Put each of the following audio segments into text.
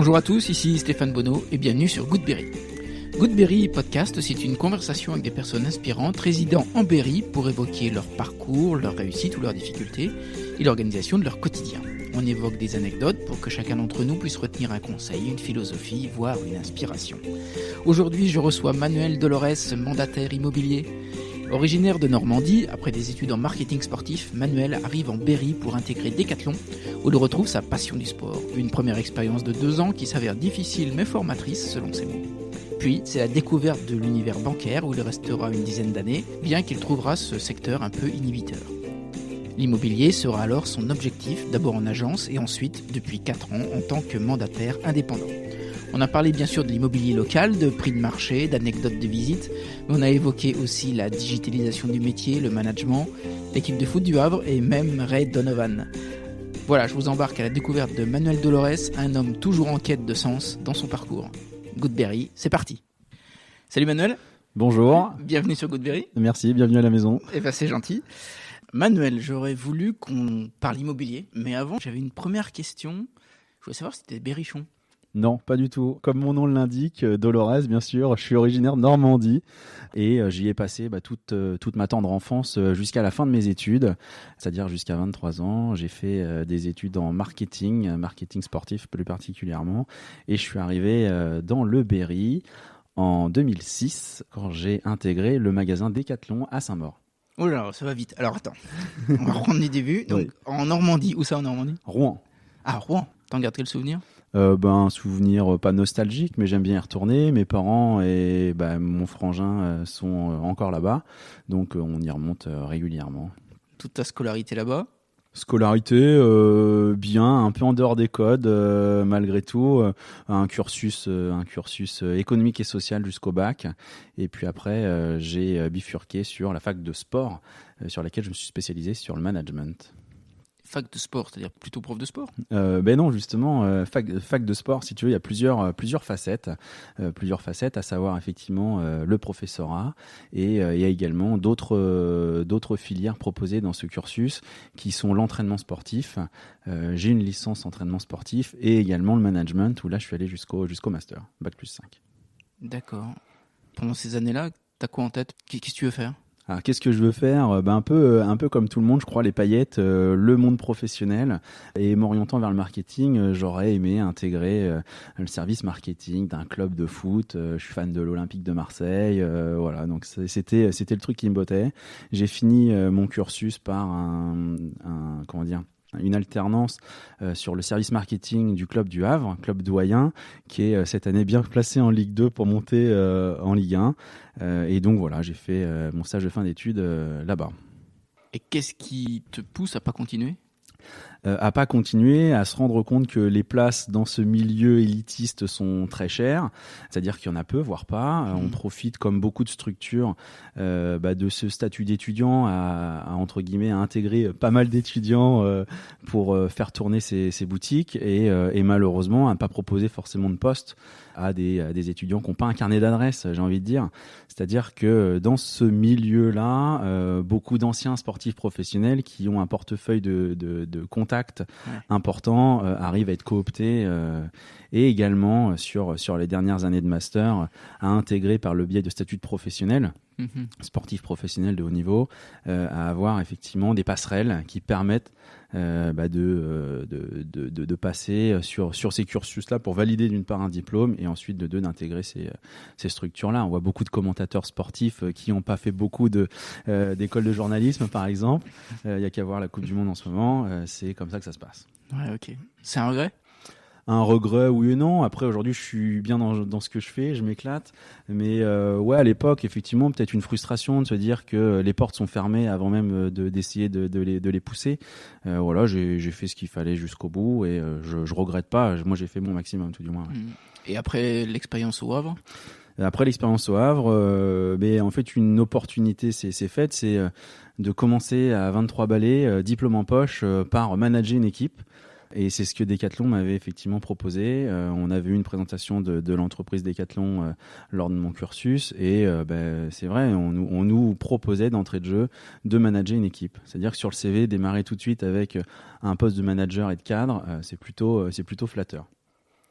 Bonjour à tous, ici Stéphane Bonneau et bienvenue sur Goodberry. Goodberry Podcast, c'est une conversation avec des personnes inspirantes résidant en Berry pour évoquer leur parcours, leur réussite ou leurs difficultés et l'organisation de leur quotidien. On évoque des anecdotes pour que chacun d'entre nous puisse retenir un conseil, une philosophie, voire une inspiration. Aujourd'hui, je reçois Manuel Dolores, mandataire immobilier. Originaire de Normandie, après des études en marketing sportif, Manuel arrive en Berry pour intégrer Decathlon, où il retrouve sa passion du sport. Une première expérience de 2 ans qui s'avère difficile mais formatrice selon ses mots. Puis, c'est la découverte de l'univers bancaire où il restera une dizaine d'années, bien qu'il trouvera ce secteur un peu inhibiteur. L'immobilier sera alors son objectif, d'abord en agence et ensuite, depuis 4 ans, en tant que mandataire indépendant. On a parlé bien sûr de l'immobilier local, de prix de marché, d'anecdotes de visite, mais on a évoqué aussi la digitalisation du métier, le management, l'équipe de foot du Havre et même Ray Donovan. Voilà, je vous embarque à la découverte de Manuel Dolores, un homme toujours en quête de sens dans son parcours. Goodberry, c'est parti. Salut Manuel. Bonjour. Bienvenue sur Goodberry. Merci, bienvenue à la maison. Eh ben c'est gentil. Manuel, j'aurais voulu qu'on parle immobilier, mais avant j'avais une première question. Je voulais savoir si tu étais berrichon. Non, pas du tout. Comme mon nom l'indique, Dolores, bien sûr, je suis originaire de Normandie et j'y ai passé toute ma tendre enfance jusqu'à la fin de mes études, c'est-à-dire jusqu'à 23 ans. J'ai fait des études en marketing sportif plus particulièrement, et je suis arrivé dans le Berry en 2006 quand j'ai intégré le magasin Decathlon à Saint-Maur. Oh là, ça va vite. Alors attends, on va reprendre les débuts. Donc, oui. En Normandie, où ça en Normandie ? Rouen. Ah, Rouen. T'en gardes quel souvenir ? Un souvenir pas nostalgique, mais j'aime bien y retourner. Mes parents et mon frangin sont encore là-bas, donc on y remonte régulièrement. Toute ta scolarité là-bas ? Scolarité, bien, un peu en dehors des codes, malgré tout, un cursus économique et social jusqu'au bac. Et puis après, j'ai bifurqué sur la fac de sport, sur laquelle je me suis spécialisé sur le management. Fac de sport, c'est-à-dire plutôt prof de sport ? Non, justement, fac de sport, si tu veux, il y a plusieurs facettes, à savoir effectivement le professorat, et il y a également d'autres filières proposées dans ce cursus qui sont l'entraînement sportif. J'ai une licence entraînement sportif et également le management, où là je suis allé jusqu'au master, bac plus 5. D'accord. Pendant ces années-là, t'as quoi en tête ? Qu'est-ce que tu veux faire ? Alors, qu'est-ce que je veux faire ? Un peu comme tout le monde, je crois, les paillettes, le monde professionnel, et m'orientant vers le marketing, j'aurais aimé intégrer le service marketing d'un club de foot. Je suis fan de l'Olympique de Marseille, voilà. Donc c'était le truc qui me bottait. J'ai fini mon cursus par une alternance sur le service marketing du club du Havre, club doyen, qui est cette année bien placé en Ligue 2 pour monter en Ligue 1. Et donc voilà, j'ai fait mon stage de fin d'études là-bas. Et qu'est-ce qui te pousse à pas continuer ? À pas continuer, à se rendre compte que les places dans ce milieu élitiste sont très chères, c'est-à-dire qu'il y en a peu, voire pas. On profite, comme beaucoup de structures, de ce statut d'étudiant à entre guillemets à intégrer pas mal d'étudiants pour faire tourner ces boutiques, et malheureusement à ne pas proposer forcément de poste à des étudiants qui n'ont pas un carnet d'adresses, j'ai envie de dire. C'est-à-dire que dans ce milieu-là, beaucoup d'anciens sportifs professionnels qui ont un portefeuille de contacts important arrivent à être cooptés, et également sur les dernières années de master à intégrer par le biais de statuts de professionnels, sportifs professionnels de haut niveau, à avoir effectivement des passerelles qui permettent de passer sur ces cursus-là pour valider d'une part un diplôme et ensuite d'intégrer ces structures-là. On voit beaucoup de commentateurs sportifs qui n'ont pas fait beaucoup d'école de journalisme, par exemple. Il n'y a qu'à voir la Coupe du Monde en ce moment. C'est comme ça que ça se passe. Ouais, ok. C'est un regret ? Un regret, oui et non. Après, aujourd'hui, je suis bien dans ce que je fais, je m'éclate. Mais à l'époque, effectivement, peut-être une frustration de se dire que les portes sont fermées avant même d'essayer de les pousser. Voilà, j'ai fait ce qu'il fallait jusqu'au bout, et je regrette pas. Moi, j'ai fait mon maximum, tout du moins. Ouais. Et après l'expérience au Havre ? Après l'expérience au Havre, en fait, une opportunité s'est faite, c'est de commencer à 23 balais, diplôme en poche, par manager une équipe. Et c'est ce que Decathlon m'avait effectivement proposé. On avait eu une présentation de l'entreprise Decathlon lors de mon cursus, et c'est vrai, on nous proposait d'entrée de jeu de manager une équipe. C'est-à-dire que sur le CV, démarrer tout de suite avec un poste de manager et de cadre, c'est plutôt flatteur.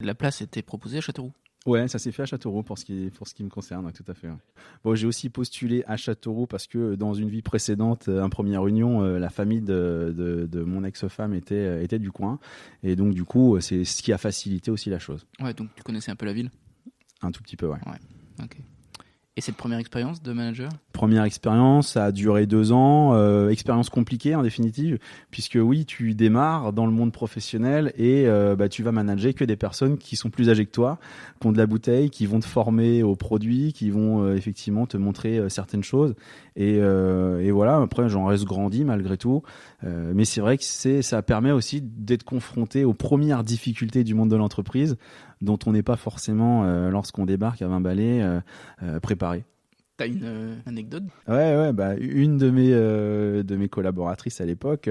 La place était proposée à Châteauroux. Ouais, ça s'est fait à Châteauroux pour ce qui me concerne, ouais, tout à fait. Ouais. Bon, j'ai aussi postulé à Châteauroux parce que dans une vie précédente, en première union, la famille de mon ex-femme était du coin. Et donc, du coup, c'est ce qui a facilité aussi la chose. Ouais, donc tu connaissais un peu la ville ? Un tout petit peu, ouais. Ouais, ok. Et cette première expérience de manager ? Première expérience, ça a duré 2 ans, expérience compliquée en définitive, puisque oui, tu démarres dans le monde professionnel et tu vas manager que des personnes qui sont plus âgées que toi, qui ont de la bouteille, qui vont te former aux produits, qui vont effectivement te montrer certaines choses. Et voilà, après j'en reste grandi malgré tout, mais c'est vrai que ça permet aussi d'être confronté aux premières difficultés du monde de l'entreprise, dont on n'est pas forcément, lorsqu'on débarque à 20 balais, préparé. T'as une anecdote ? Ouais, une de mes collaboratrices à l'époque,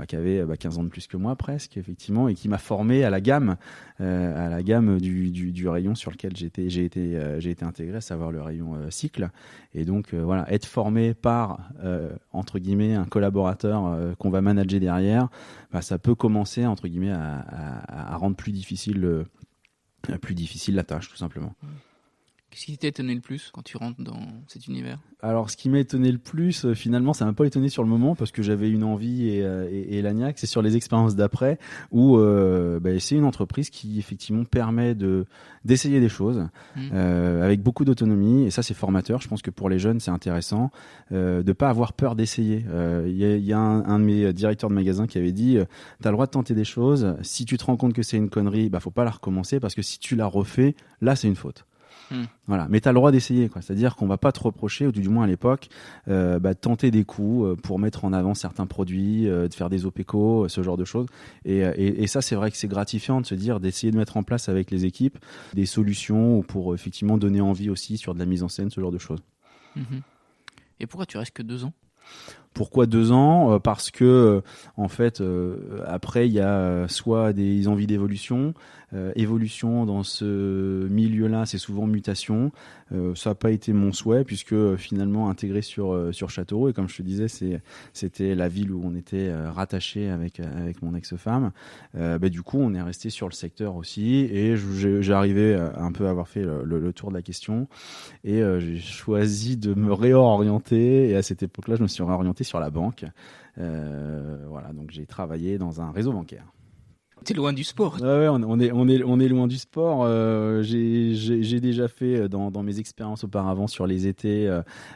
qui avait 15 ans de plus que moi presque, effectivement, et qui m'a formé à la gamme du rayon sur lequel j'ai été intégré, à savoir le rayon cycle. Et donc voilà, être formé par entre guillemets un collaborateur qu'on va manager derrière, ça peut commencer entre guillemets à rendre plus difficile la tâche, tout simplement. Qu'est-ce qui t'a étonné le plus quand tu rentres dans cet univers ? Alors, ce qui m'a étonné le plus, finalement, ça m'a pas étonné sur le moment parce que j'avais une envie et la niaque. C'est sur les expériences d'après où c'est une entreprise qui effectivement permet d'essayer des choses avec beaucoup d'autonomie, et ça c'est formateur. Je pense que pour les jeunes c'est intéressant de pas avoir peur d'essayer. Il y a un de mes directeurs de magasin qui avait dit t'as le droit de tenter des choses. Si tu te rends compte que c'est une connerie, faut pas la recommencer parce que si tu la refais, là c'est une faute. Voilà, mais tu as le droit d'essayer, quoi. C'est-à-dire qu'on va pas te reprocher, ou du moins à l'époque, de tenter des coups pour mettre en avant certains produits, de faire des OPECO, ce genre de choses. Et ça, c'est vrai que c'est gratifiant de se dire, d'essayer de mettre en place avec les équipes des solutions pour effectivement donner envie aussi sur de la mise en scène, ce genre de choses. Et pourquoi tu restes que 2 ans ? Pourquoi 2 ans ? Parce que en fait, après il y a soit des envies d'évolution. Évolution dans ce milieu-là, c'est souvent mutation. Ça n'a pas été mon souhait puisque finalement intégré sur Châteauroux, et comme je te disais, c'était la ville où on était rattaché avec mon ex-femme. Du coup, on est resté sur le secteur aussi, et j'arrivais un peu à avoir fait le tour de la question, et j'ai choisi de me réorienter. Et à cette époque-là, je me suis réorienté sur la banque. Voilà, donc j'ai travaillé dans un réseau bancaire. T'es loin du sport. Ouais, on est loin du sport. J'ai déjà fait dans mes expériences auparavant sur les étés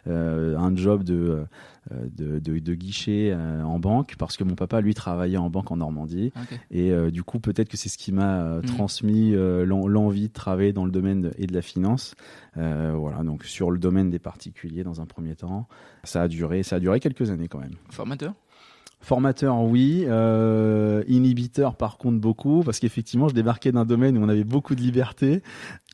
un job de guichet en banque, parce que mon papa lui travaillait en banque en Normandie. Okay. Et du coup peut-être que c'est ce qui m'a transmis l'envie de travailler dans le domaine de la finance. Voilà, donc sur le domaine des particuliers dans un premier temps. Ça a duré quelques années quand même. Formateur, oui. Inhibiteur, par contre, beaucoup, parce qu'effectivement, je débarquais d'un domaine où on avait beaucoup de liberté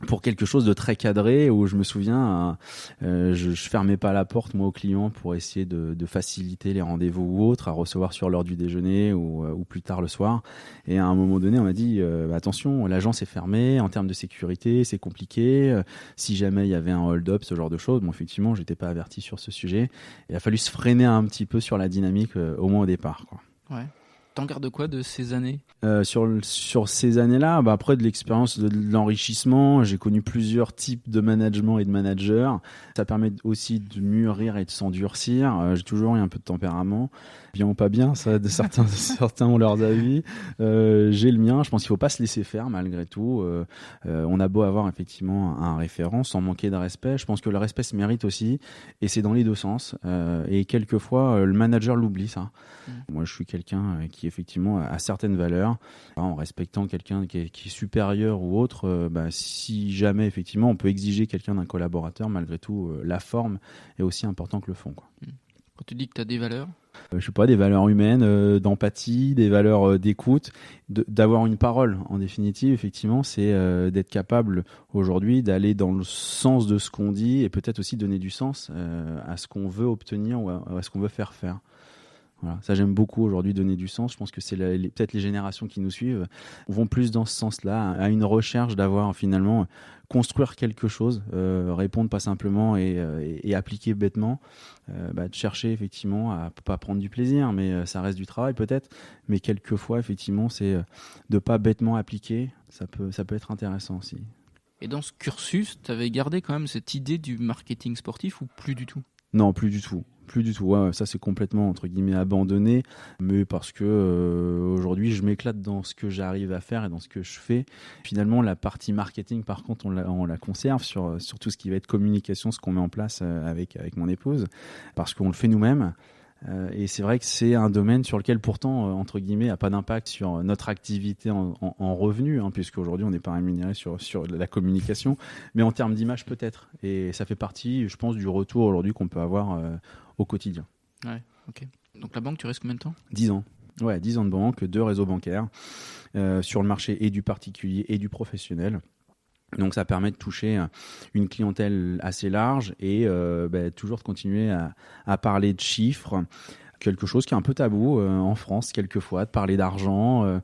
pour quelque chose de très cadré, où je me souviens, je fermais pas la porte, moi, aux clients pour essayer de faciliter les rendez-vous ou autres, à recevoir sur l'heure du déjeuner ou plus tard le soir. Et à un moment donné, on m'a dit, attention, l'agence est fermée, en termes de sécurité, c'est compliqué. Si jamais il y avait un hold-up, ce genre de choses, bon, effectivement, j'étais pas averti sur ce sujet. Il a fallu se freiner un petit peu sur la dynamique, au moins au départ, quoi. Ouais. T'en gardes quoi de ces années ? Sur ces années-là, après de l'expérience, de l'enrichissement, j'ai connu plusieurs types de management et de managers. Ça permet aussi de mûrir et de s'endurcir. J'ai toujours eu un peu de tempérament, bien ou pas bien, ça, certains ont leurs avis. J'ai le mien. Je pense qu'il faut pas se laisser faire malgré tout. On a beau avoir effectivement un référent, sans manquer de respect. Je pense que le respect se mérite aussi, et c'est dans les deux sens. Et quelquefois, le manager l'oublie, ça. Moi, je suis quelqu'un qui effectivement a certaines valeurs. En respectant quelqu'un qui est supérieur ou autre, si jamais effectivement on peut exiger quelqu'un d'un collaborateur, malgré tout, la forme est aussi importante que le fond, quoi. Quand tu dis que tu as des valeurs, je sais pas, des valeurs humaines, d'empathie, des valeurs d'écoute, d'avoir une parole. En définitive, effectivement, c'est d'être capable aujourd'hui d'aller dans le sens de ce qu'on dit, et peut-être aussi donner du sens à ce qu'on veut obtenir ou à ce qu'on veut faire. Voilà, ça j'aime beaucoup aujourd'hui donner du sens. Je pense que c'est peut-être les générations qui nous suivent vont plus dans ce sens-là, à une recherche d'avoir finalement construire quelque chose, répondre pas simplement et appliquer bêtement, de chercher effectivement à pas prendre du plaisir, mais ça reste du travail peut-être, mais quelquefois effectivement c'est de pas bêtement appliquer, ça peut être intéressant aussi. Et dans ce cursus, tu avais gardé quand même cette idée du marketing sportif ou plus du tout ? Non, plus du tout. Ouais, ça c'est complètement entre guillemets abandonné, mais parce que aujourd'hui je m'éclate dans ce que j'arrive à faire et dans ce que je fais. Finalement, la partie marketing, par contre, on la conserve sur tout ce qui va être communication, ce qu'on met en place avec mon épouse, parce qu'on le fait nous-mêmes. Et c'est vrai que c'est un domaine sur lequel pourtant, entre guillemets, a pas d'impact sur notre activité en revenus, puisqu'aujourd'hui on n'est pas rémunéré sur la communication, mais en termes d'image peut-être. Et ça fait partie, je pense, du retour aujourd'hui qu'on peut avoir au quotidien. Ouais, ok. Donc la banque, tu restes combien de temps ? 10 ans. Ouais, 10 ans de banque, 2 réseaux bancaires sur le marché et du particulier et du professionnel. Donc ça permet de toucher une clientèle assez large et toujours de continuer à parler de chiffres, quelque chose qui est un peu tabou en France quelquefois, de parler d'argent,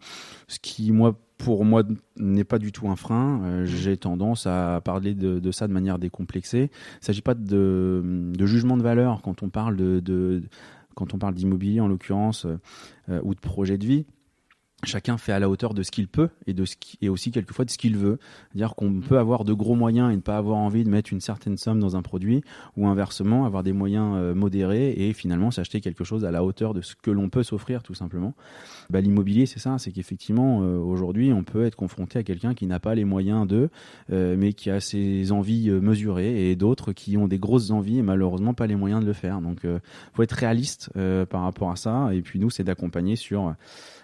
ce qui pour moi n'est pas du tout un frein. J'ai tendance à parler de ça de manière décomplexée. Il ne s'agit pas de jugement de valeur quand on parle quand on parle d'immobilier en l'occurrence ou de projet de vie. Chacun fait à la hauteur de ce qu'il peut et aussi quelquefois de ce qu'il veut. C'est-à-dire qu'on peut avoir de gros moyens et ne pas avoir envie de mettre une certaine somme dans un produit, ou inversement avoir des moyens modérés et finalement s'acheter quelque chose à la hauteur de ce que l'on peut s'offrir tout simplement. L'immobilier, c'est ça, c'est qu'effectivement aujourd'hui on peut être confronté à quelqu'un qui n'a pas les moyens mais qui a ses envies mesurées, et d'autres qui ont des grosses envies et malheureusement pas les moyens de le faire. Donc faut être réaliste par rapport à ça, et puis nous c'est d'accompagner sur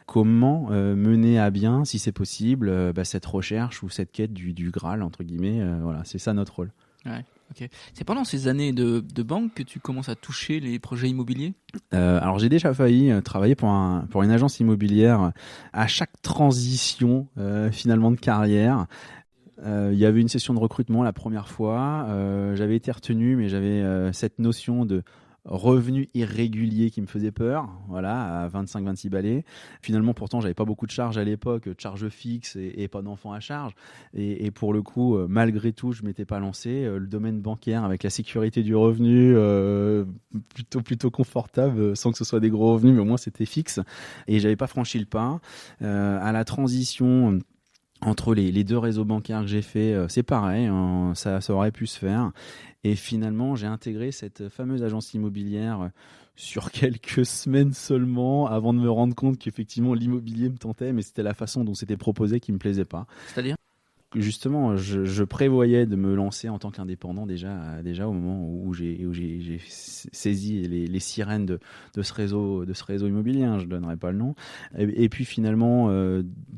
comment mener à bien, si c'est possible, cette recherche ou cette quête du Graal, entre guillemets. Voilà, c'est ça notre rôle. Ouais, ok. C'est pendant ces années de banque que tu commences à toucher les projets immobiliers ? Alors j'ai déjà failli travailler pour une agence immobilière à chaque transition finalement de carrière. Il y avait une session de recrutement la première fois. J'avais été retenu, mais j'avais cette notion de revenu irrégulier qui me faisait peur, voilà, à 25-26 balais. Finalement, pourtant, j'avais pas beaucoup de charges à l'époque, de charges fixes et pas d'enfants à charge. Et pour le coup, malgré tout, je m'étais pas lancé. Le domaine bancaire, avec la sécurité du revenu, plutôt confortable, sans que ce soit des gros revenus, mais au moins c'était fixe. Et j'avais pas franchi le pas. À la transition entre les 2 réseaux bancaires que j'ai fait, c'est pareil, ça aurait pu se faire. Et finalement, j'ai intégré cette fameuse agence immobilière sur quelques semaines seulement, avant de me rendre compte qu'effectivement l'immobilier me tentait, mais c'était la façon dont c'était proposé qui me plaisait pas. C'est-à-dire ? Justement, je prévoyais de me lancer en tant qu'indépendant déjà au moment où j'ai saisi les sirènes de ce réseau immobilier, je donnerai pas le nom. Et puis finalement,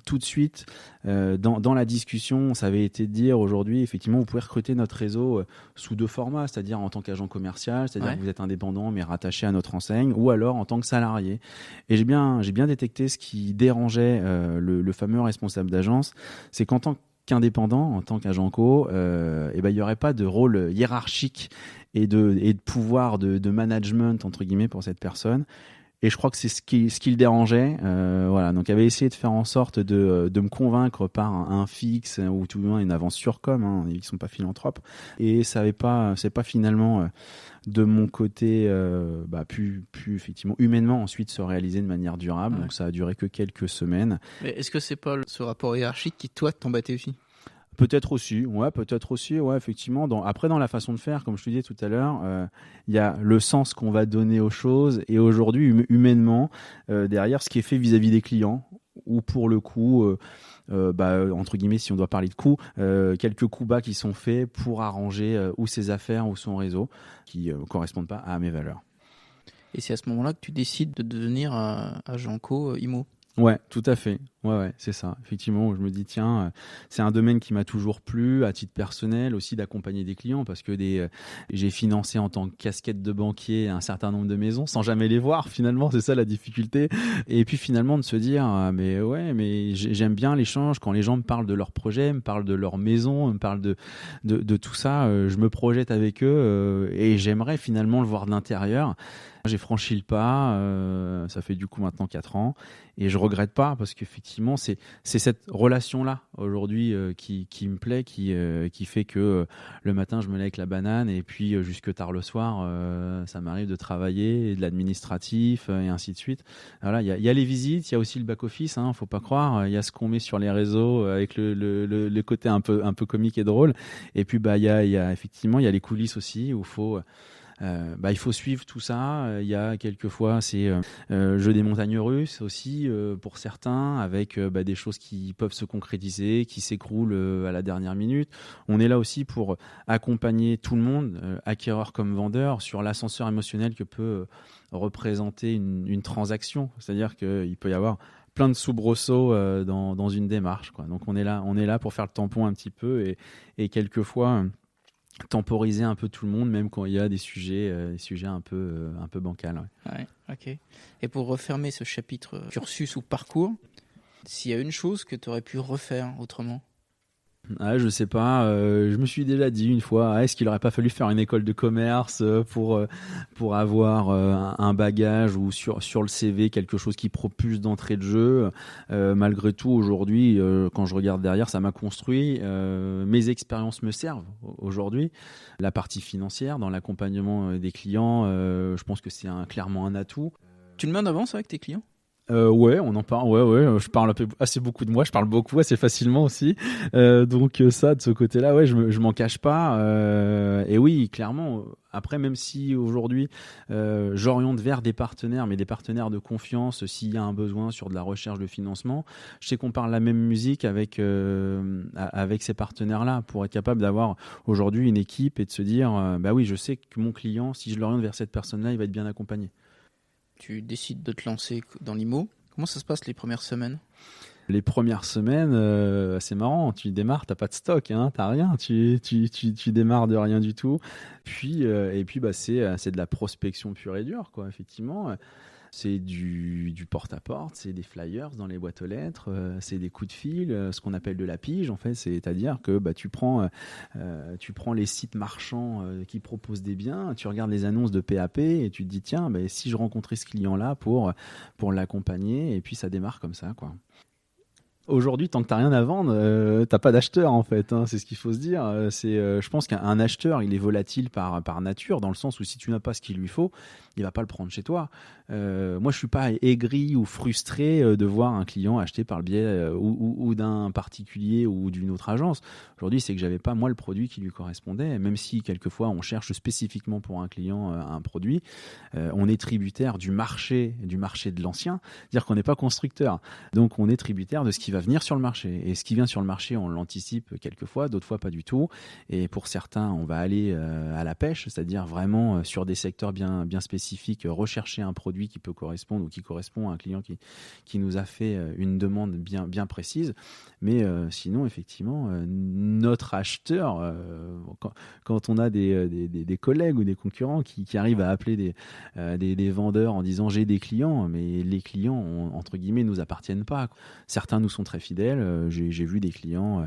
tout de suite, dans la discussion, ça avait été de dire aujourd'hui, effectivement, vous pouvez recruter notre réseau sous 2 formats, c'est-à-dire en tant qu'agent commercial, c'est-à-dire que vous êtes indépendant mais rattaché à notre enseigne, ou alors en tant que salarié. Et j'ai bien détecté ce qui dérangeait le fameux responsable d'agence, c'est qu'en tant qu'indépendant, en tant qu'agent co, il n'y aurait pas de rôle hiérarchique et de pouvoir de management entre guillemets pour cette personne. Et je crois que c'est ce qui le dérangeait. Voilà. Donc, il avait essayé de faire en sorte de me convaincre par un fixe ou tout du moins une avance sur com. Ils sont pas philanthropes. Et c'est pas finalement de mon côté pu effectivement humainement ensuite se réaliser de manière durable. Ouais. Donc, ça a duré que quelques semaines. Mais est-ce que c'est pas ce rapport hiérarchique qui toi t'embêtait aussi ? Peut-être aussi, effectivement. Après, dans la façon de faire, comme je te disais tout à l'heure, il y a le sens qu'on va donner aux choses, et aujourd'hui, humainement, derrière ce qui est fait vis-à-vis des clients, ou pour le coup, entre guillemets, si on doit parler de coûts, quelques coups bas qui sont faits pour arranger ou ses affaires ou son réseau, qui correspondent pas à mes valeurs. Et c'est à ce moment-là que tu décides de devenir agent co IMO ? Ouais, tout à fait. Ouais, c'est ça. Effectivement, je me dis tiens, c'est un domaine qui m'a toujours plu à titre personnel aussi d'accompagner des clients parce que j'ai financé en tant que casquette de banquier un certain nombre de maisons sans jamais les voir. Finalement, c'est ça la difficulté. Et puis finalement de se dire mais j'aime bien l'échange quand les gens me parlent de leurs projets, me parlent de leur maison, me parlent de tout ça. Je me projette avec eux et j'aimerais finalement le voir de l'intérieur. J'ai franchi le pas, ça fait du coup maintenant 4 ans et je regrette pas parce qu'effectivement c'est cette relation-là aujourd'hui qui me plaît, qui fait que le matin je me lève avec la banane et puis jusque tard le soir ça m'arrive de travailler, de l'administratif et ainsi de suite. Voilà, il y a les visites, il y a aussi le back-office, faut pas croire, il y a ce qu'on met sur les réseaux avec le côté un peu comique et drôle et puis il y a effectivement il y a les coulisses aussi où il faut suivre tout ça. Il y a quelquefois c'est jeu des montagnes russes aussi pour certains avec des choses qui peuvent se concrétiser, qui s'écroulent à la dernière minute. On est là aussi pour accompagner tout le monde, acquéreur comme vendeur, sur l'ascenseur émotionnel que peut représenter une transaction. C'est-à-dire qu'il peut y avoir plein de soubresauts dans une démarche, quoi. Donc on est là pour faire le tampon un petit peu et quelquefois temporiser un peu tout le monde, même quand il y a des sujets un peu bancals. Ouais, ok. Et pour refermer ce chapitre cursus ou parcours, s'il y a une chose que tu aurais pu refaire autrement? Je sais pas, je me suis déjà dit une fois, est-ce qu'il aurait pas fallu faire une école de commerce pour avoir un bagage ou sur le CV quelque chose qui propulse d'entrée de jeu. Malgré tout, aujourd'hui, quand je regarde derrière, ça m'a construit. Mes expériences me servent aujourd'hui. La partie financière, dans l'accompagnement des clients, je pense que c'est clairement un atout. Tu le mets en avance avec tes clients? Ouais, on en parle. Ouais, je parle assez beaucoup de moi. Je parle beaucoup, assez facilement aussi. Donc ça, de ce côté-là, ouais, je m'en cache pas. Et oui, clairement. Après, même si aujourd'hui, j'oriente vers des partenaires, mais des partenaires de confiance, s'il y a un besoin sur de la recherche de financement, je sais qu'on parle la même musique avec ces partenaires-là pour être capable d'avoir aujourd'hui une équipe et de se dire, oui, je sais que mon client, si je l'oriente vers cette personne-là, il va être bien accompagné. Tu décides de te lancer dans l'IMO. Comment ça se passe les premières semaines? Les premières semaines, c'est marrant. Tu démarres, t'as pas de stock, t'as rien. Tu démarres de rien du tout. Puis c'est de la prospection pure et dure, quoi. Effectivement, c'est du porte-à-porte, c'est des flyers dans les boîtes aux lettres, c'est des coups de fil, ce qu'on appelle de la pige, en fait. C'est-à-dire que tu prends les sites marchands qui proposent des biens, tu regardes les annonces de PAP et tu te dis tiens, si je rencontrais ce client-là pour l'accompagner, et puis ça démarre comme ça, quoi. Aujourd'hui, tant que t'as rien à vendre, t'as pas d'acheteur en fait. C'est ce qu'il faut se dire. Je pense qu'un acheteur, il est volatile par nature, dans le sens où si tu n'as pas ce qu'il lui faut, il va pas le prendre chez toi. Moi, je suis pas aigri ou frustré de voir un client acheter par le biais ou d'un particulier ou d'une autre agence. Aujourd'hui, c'est que j'avais pas moi le produit qui lui correspondait. Même si quelquefois on cherche spécifiquement pour un client un produit, on est tributaire du marché de l'ancien. C'est-à-dire qu'on n'est pas constructeur, donc on est tributaire de ce qui va venir sur le marché. Et ce qui vient sur le marché, on l'anticipe quelquefois, d'autres fois pas du tout. Et pour certains, on va aller à la pêche, c'est-à-dire vraiment sur des secteurs bien spécifiques, rechercher un produit qui peut correspondre ou qui correspond à un client qui nous a fait une demande bien précise. Mais sinon, effectivement, notre acheteur, quand on a des collègues ou des concurrents qui arrivent à appeler des vendeurs en disant j'ai des clients, mais les clients, entre guillemets, nous appartiennent pas. Certains nous sont très fidèles. J'ai vu des clients,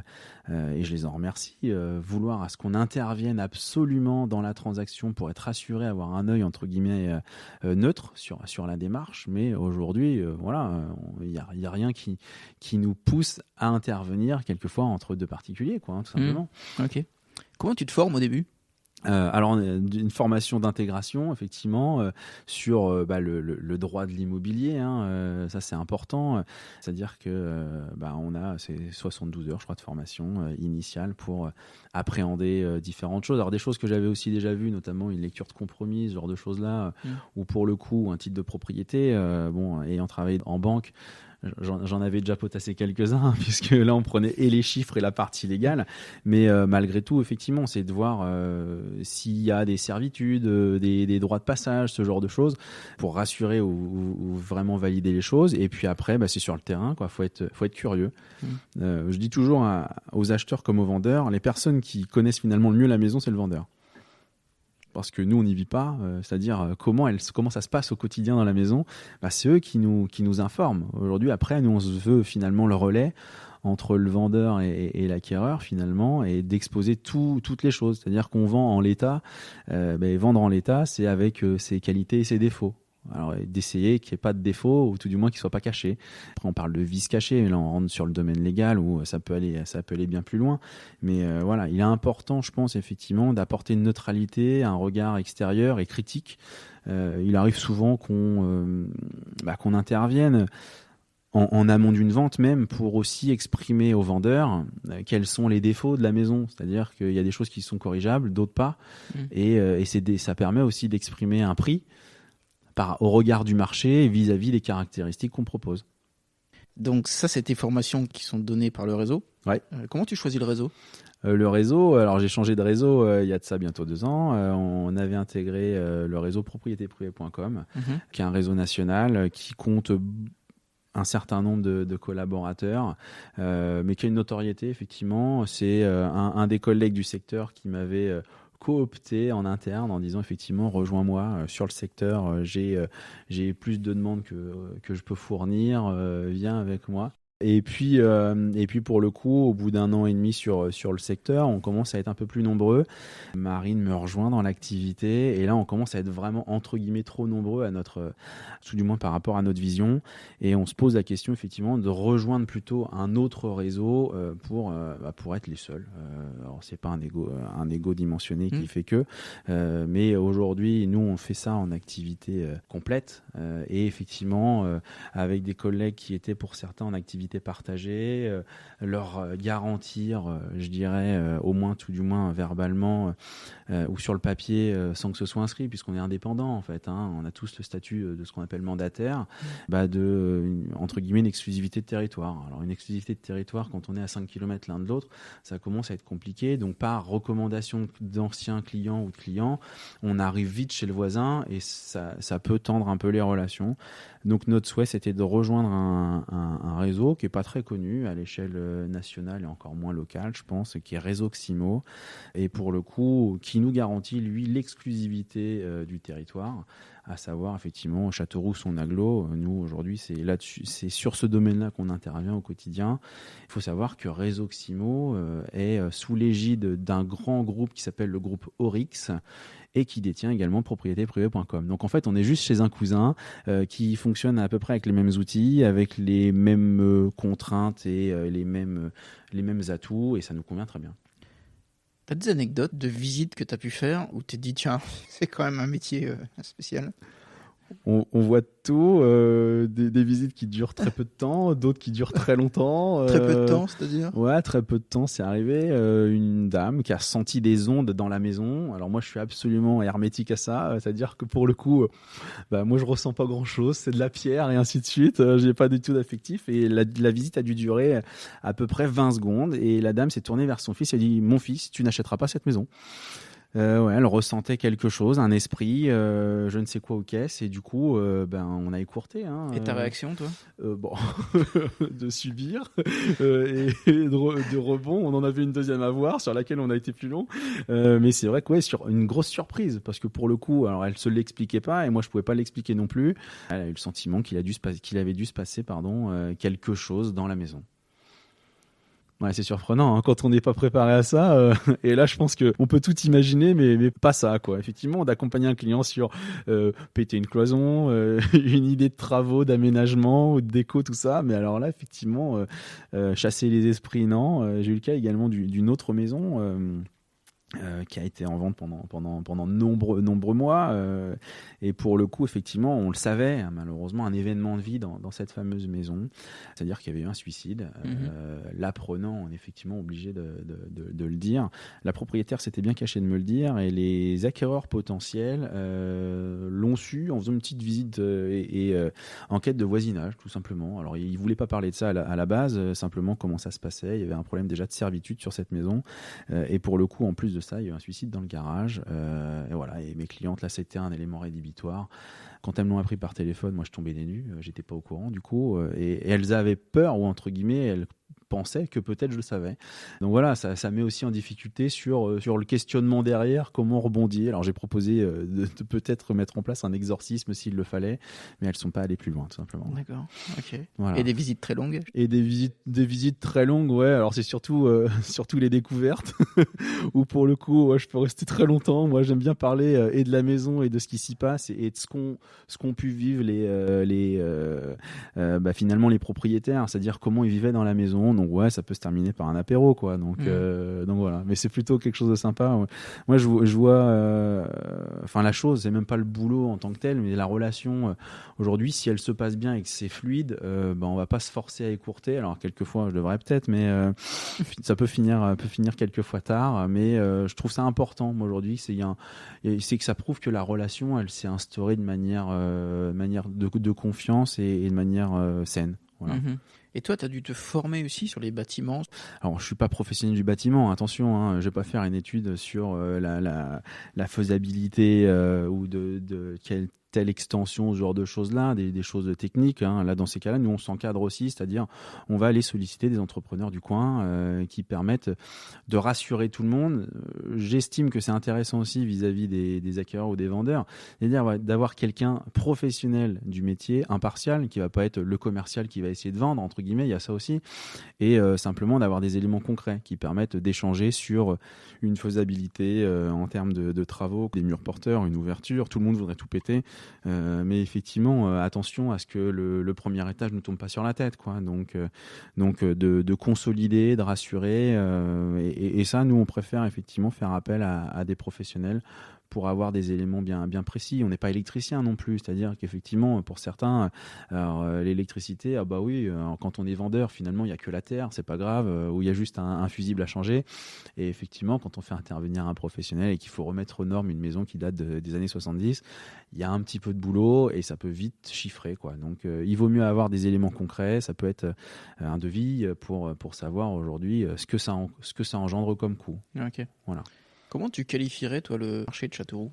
et je les en remercie, vouloir à ce qu'on intervienne absolument dans la transaction pour être assuré, avoir un œil entre guillemets neutre sur la démarche. Mais aujourd'hui, il y a rien qui nous pousse à intervenir quelquefois entre deux particuliers, quoi, tout simplement. Ok. Comment tu te formes au début? Alors, une formation d'intégration, effectivement, sur le droit de l'immobilier, ça c'est important. C'est-à-dire que c'est 72 heures, je crois, de formation initiale pour appréhender différentes choses. Alors des choses que j'avais aussi déjà vues, notamment une lecture de compromis, ce genre de choses-là, ou pour le coup un titre de propriété. Ayant travaillé en banque, j'en avais déjà potassé quelques-uns, puisque là, on prenait et les chiffres et la partie légale. Mais malgré tout, effectivement, c'est de voir s'il y a des servitudes, des droits de passage, ce genre de choses, pour rassurer ou vraiment valider les choses. Et puis après, c'est sur le terrain, quoi. Faut être curieux. Je dis toujours aux acheteurs comme aux vendeurs, les personnes qui connaissent finalement le mieux la maison, c'est le vendeur. Parce que nous, on n'y vit pas, c'est-à-dire comment ça se passe au quotidien dans la maison, c'est eux qui nous informent. Aujourd'hui, après, nous, on se veut finalement le relais entre le vendeur et l'acquéreur, finalement, et d'exposer toutes les choses. C'est-à-dire qu'on vend en l'état. Vendre en l'état, c'est avec ses qualités et ses défauts. Alors, d'essayer qu'il n'y ait pas de défaut, ou tout du moins qu'il ne soit pas caché. Après, on parle de vice caché, mais là, on rentre sur le domaine légal où ça peut aller bien plus loin. Mais voilà, il est important, je pense, effectivement, d'apporter une neutralité, un regard extérieur et critique. Il arrive souvent qu'on intervienne en amont d'une vente même pour aussi exprimer aux vendeurs quels sont les défauts de la maison. C'est-à-dire qu'il y a des choses qui sont corrigeables, d'autres pas. Et ça permet aussi d'exprimer un prix au regard du marché et vis-à-vis des caractéristiques qu'on propose. Donc ça, c'est tes formations qui sont données par le réseau. Ouais. Comment tu choisis le réseau ? Le réseau, alors j'ai changé de réseau il y a de ça bientôt 2 ans. On avait intégré le réseau propriétéprivée.com, qui est un réseau national qui compte un certain nombre de collaborateurs, mais qui a une notoriété, effectivement. C'est un des collègues du secteur qui m'avait coopté en interne en disant effectivement rejoins-moi sur le secteur, j'ai plus de demandes que je peux fournir, viens avec moi. Et puis pour le coup, au bout d'1 an et demi sur le secteur, on commence à être un peu plus nombreux. Marine me rejoint dans l'activité et là on commence à être vraiment entre guillemets trop nombreux tout du moins par rapport à notre vision, et on se pose la question effectivement de rejoindre plutôt un autre réseau pour être les seuls. Alors c'est pas un ego dimensionné qui fait que, mais aujourd'hui nous on fait ça en activité complète et effectivement avec des collègues qui étaient pour certains en activité partagée, leur garantir, je dirais, au moins tout du moins verbalement ou sur le papier sans que ce soit inscrit, puisqu'on est indépendant en fait, on a tous le statut de ce qu'on appelle mandataire, entre guillemets une exclusivité de territoire. Alors une exclusivité de territoire quand on est à 5 km l'un de l'autre, ça commence à être compliqué, donc par recommandation d'anciens clients ou de clients, on arrive vite chez le voisin et ça peut tendre un peu les relations. Donc notre souhait, c'était de rejoindre un réseau qui est pas très connu à l'échelle nationale et encore moins locale, je pense, qui est Réseau Ximo, et pour le coup, qui nous garantit, lui, l'exclusivité du territoire, à savoir effectivement Châteauroux, son agglo. Nous, aujourd'hui, c'est sur ce domaine-là qu'on intervient au quotidien. Il faut savoir que Réseau Ximo est sous l'égide d'un grand groupe qui s'appelle le groupe Orix, et qui détient également propriétéprivée.com. Donc en fait, on est juste chez un cousin qui fonctionne à peu près avec les mêmes outils, avec les mêmes contraintes et les mêmes atouts, et ça nous convient très bien. T'as des anecdotes de visites que t'as pu faire où t'es dit tiens, c'est quand même un métier spécial? On voit tout, des visites qui durent très peu de temps, d'autres qui durent très longtemps. Très peu de temps, c'est-à-dire ? Ouais, très peu de temps. C'est arrivé une dame qui a senti des ondes dans la maison. Alors moi, je suis absolument hermétique à ça, c'est-à-dire que pour le coup, moi, je ressens pas grand-chose. C'est de la pierre et ainsi de suite. J'ai pas du tout d'affectif. Et la visite a dû durer à peu près 20 secondes. Et la dame s'est tournée vers son fils et a dit « Mon fils, tu n'achèteras pas cette maison ». Elle ressentait quelque chose, un esprit, je ne sais quoi aux caisses, et du coup, on a écourté. Et ta réaction, toi ? De subir et de rebond. On en avait une deuxième à voir sur laquelle on a été plus long, mais c'est vrai que sur une grosse surprise, parce que pour le coup, alors elle se l'expliquait pas et moi je pouvais pas l'expliquer non plus. Elle a eu le sentiment qu'il avait dû se passer quelque chose dans la maison. Ouais, c'est surprenant quand on n'est pas préparé à ça. Et là, je pense qu'on peut tout imaginer, mais pas ça, quoi. Effectivement, d'accompagner un client sur péter une cloison, une idée de travaux, d'aménagement ou de déco, tout ça. Mais alors là, effectivement, chasser les esprits, non. J'ai eu le cas également d'une autre maison qui a été en vente pendant de nombreux mois. Et pour le coup, effectivement, on le savait, hein, malheureusement, un événement de vie dans cette fameuse maison. C'est-à-dire qu'il y avait eu un suicide. L'apprenant, on est effectivement obligé de le dire. La propriétaire s'était bien cachée de me le dire, et les acquéreurs potentiels l'ont su en faisant une petite visite et enquête de voisinage, tout simplement. Alors, ils ne voulaient pas parler de ça à la base, simplement comment ça se passait. Il y avait un problème déjà de servitude sur cette maison. Et pour le coup, en plus de ça, il y a eu un suicide dans le garage. Et voilà. Et mes clientes, là, c'était un élément rédhibitoire. Quand elles me l'ont appris par téléphone, moi, je tombais des nues. J'étais pas au courant, du coup. Et elles avaient peur, ou entre guillemets, elles pensaient que peut-être je le savais. Donc voilà, ça met aussi en difficulté sur le questionnement derrière, comment rebondir. Alors j'ai proposé de peut-être mettre en place un exorcisme s'il le fallait, mais elles sont pas allées plus loin, tout simplement. D'accord, ok. Voilà. Et des visites très longues? Et des visites très longues, ouais. Alors c'est surtout les découvertes où pour le coup, je peux rester très longtemps. Moi, j'aime bien parler et de la maison et de ce qui s'y passe et de ce qu'ont pu vivre finalement les propriétaires, c'est-à-dire comment ils vivaient dans la maison. Donc ouais, ça peut se terminer par un apéro, quoi. Donc voilà. Mais c'est plutôt quelque chose de sympa. Ouais. Moi, je vois, la chose, c'est même pas le boulot en tant que tel, mais la relation. Aujourd'hui, si elle se passe bien et que c'est fluide, on va pas se forcer à écourter. Alors quelquefois, je devrais peut-être, mais ça peut finir quelquefois tard. Mais je trouve ça important, moi, aujourd'hui, c'est que ça prouve que la relation, elle s'est instaurée de manière de confiance et de manière saine. Voilà. Et toi, tu as dû te former aussi sur les bâtiments? Alors, je suis pas professionnel du bâtiment, attention, hein, je vais pas faire une étude sur la faisabilité ou de quelle telle extension, ce genre de choses-là, des choses techniques. Hein. Là, dans ces cas-là, nous, on s'encadre aussi, c'est-à-dire on va aller solliciter des entrepreneurs du coin qui permettent de rassurer tout le monde. J'estime que c'est intéressant aussi vis-à-vis des acquéreurs ou des vendeurs, c'est-à-dire d'avoir quelqu'un professionnel du métier, impartial, qui va pas être le commercial qui va essayer de vendre, entre guillemets, il y a ça aussi, et simplement d'avoir des éléments concrets qui permettent d'échanger sur une faisabilité en termes de travaux, des murs porteurs, une ouverture. Tout le monde voudrait tout péter. Mais effectivement, attention à ce que le premier étage ne tombe pas sur la tête, quoi. Donc de consolider, de rassurer, et ça, nous, on préfère effectivement faire appel à des professionnels pour avoir des éléments bien précis. On n'est pas électricien non plus, c'est-à-dire qu'effectivement, pour certains, l'électricité, quand on est vendeur, finalement, il n'y a que la terre, c'est pas grave, ou il y a juste un fusible à changer. Et effectivement, quand on fait intervenir un professionnel et qu'il faut remettre aux normes une maison qui date des années 70, il y a un petit peu de boulot et ça peut vite chiffrer, quoi. Donc, il vaut mieux avoir des éléments concrets. Ça peut être un devis pour savoir aujourd'hui ce que ça engendre comme coût. Ok. Voilà. Comment tu qualifierais, toi, le marché de Châteauroux ?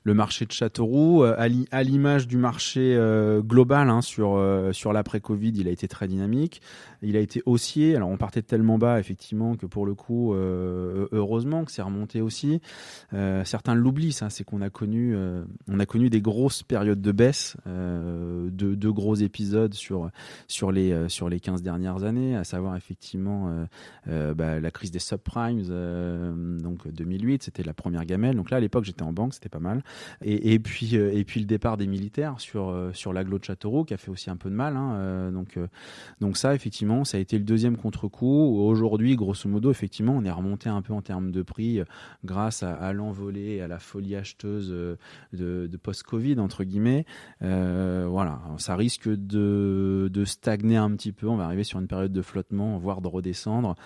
Le marché de Châteauroux, à l'image du marché global, hein, sur l'après-Covid, il a été très dynamique. Il a été haussier. Alors, on partait tellement bas, effectivement, que pour le coup, heureusement que c'est remonté aussi. Certains l'oublient, ça, c'est qu'on a connu des grosses périodes de baisse, de gros épisodes sur les 15 dernières années, à savoir effectivement la crise des subprimes, donc 2008, c'était la première gamelle. Donc là, à l'époque, j'étais en banque, c'était pas mal. Et puis le départ des militaires sur l'agglo de Châteauroux, qui a fait aussi un peu de mal. Hein, donc ça, effectivement, ça a été le deuxième contre-coup. Aujourd'hui, grosso modo, effectivement, on est remonté un peu en termes de prix grâce à l'envolée et à la folie acheteuse de post-Covid, entre guillemets. Voilà, ça risque de stagner un petit peu. On va arriver sur une période de flottement, voire de redescendre,